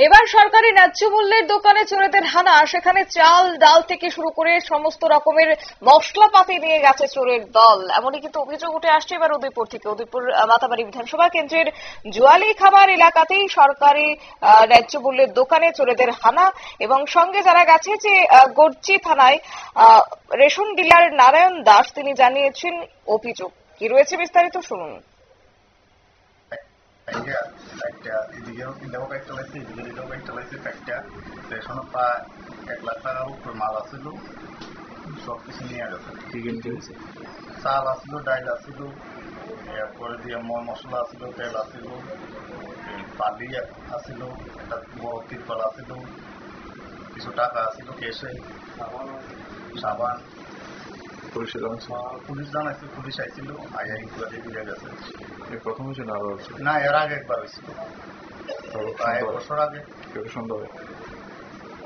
এবার সরকারি ন্যায্য মূল্যের দোকানে চোরেদের হানা, সেখানে চাল ডাল থেকে শুরু করে সমস্ত রকমের মশলাপাতি নিয়ে গেছে চোরের দল। এমনই কিন্তু অভিযোগ উঠে আসছে এবার উদয়পুর থেকে। উদয়পুর মাতাবাড়ি বিধানসভা কেন্দ্রের জুয়ালি খাবার এলাকাতেই সরকারি ন্যায্য মূল্যের দোকানে চোরেদের হানা, এবং সঙ্গে যারা গেছে যে গর্জি থানায় রেশন ডিলার নারায়ণ দাস, তিনি জানিয়েছেন অভিযোগ কি রয়েছে বিস্তারিত শুনুন। সবকিছু নিয়ে গেছে, চাল আসলো, ডাইল আসলো, এরপরে দিয়ে মশলা আসলো, তেল আসলো, বালি আসলো, একটা বড় তিরপাল আসলো, কিছু টাকা আসলো ক্যাশে, সাবান। পুলিশ জানাইছিল, পুলিশ আইছিল, আইয়া ইনকোয়ারি দিয়ে গেছে। প্রথম হয়েছে না আরো? না, এর আগে একবার হয়েছিল, প্রায় 1 বছর আগে। সন্দেহ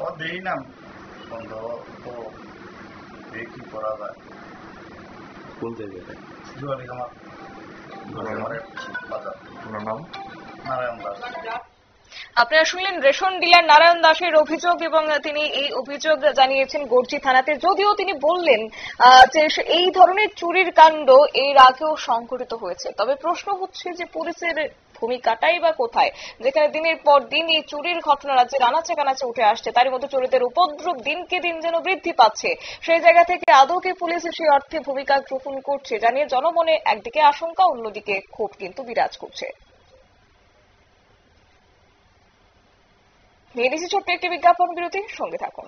ও দেই না, সন্দেহ তো কি করা যায়। কোন জায়গায়? জুয়ালি খামার বাজার। ওনার নাম নারায়ণ দাস। আপনারা শুনলেন রেশন ডিলার নারায়ণ দাসের অভিযোগ, এবং তিনি এই অভিযোগ জানিয়েছেন গর্জি থানাতে। যদিও তিনি বললেন যে এই ধরনের চুরির কাণ্ড এর আগেও সংঘটিত হয়েছে, তবে প্রশ্ন হচ্ছে যে পুলিশের ভূমিকাটাই বা কোথায়, যেখানে দিনের পর দিন এই চুরির ঘটনা রাজ্যের আনাচে কানাচে উঠে আসছে, তার মধ্যে চোরেদের উপদ্রব দিনকে দিন যেন বৃদ্ধি পাচ্ছে। সেই জায়গা থেকে আদৌ কি পুলিশ সেই অর্থে ভূমিকা গ্রহণ করছে, জানিয়ে জনমনে একদিকে আশঙ্কা, অন্যদিকে ক্ষোভ কিন্তু বিরাজ করছে। নিয়ে নিচ্ছি ছোট্ট একটি বিজ্ঞাপন বিরতি, সঙ্গে থাকুন।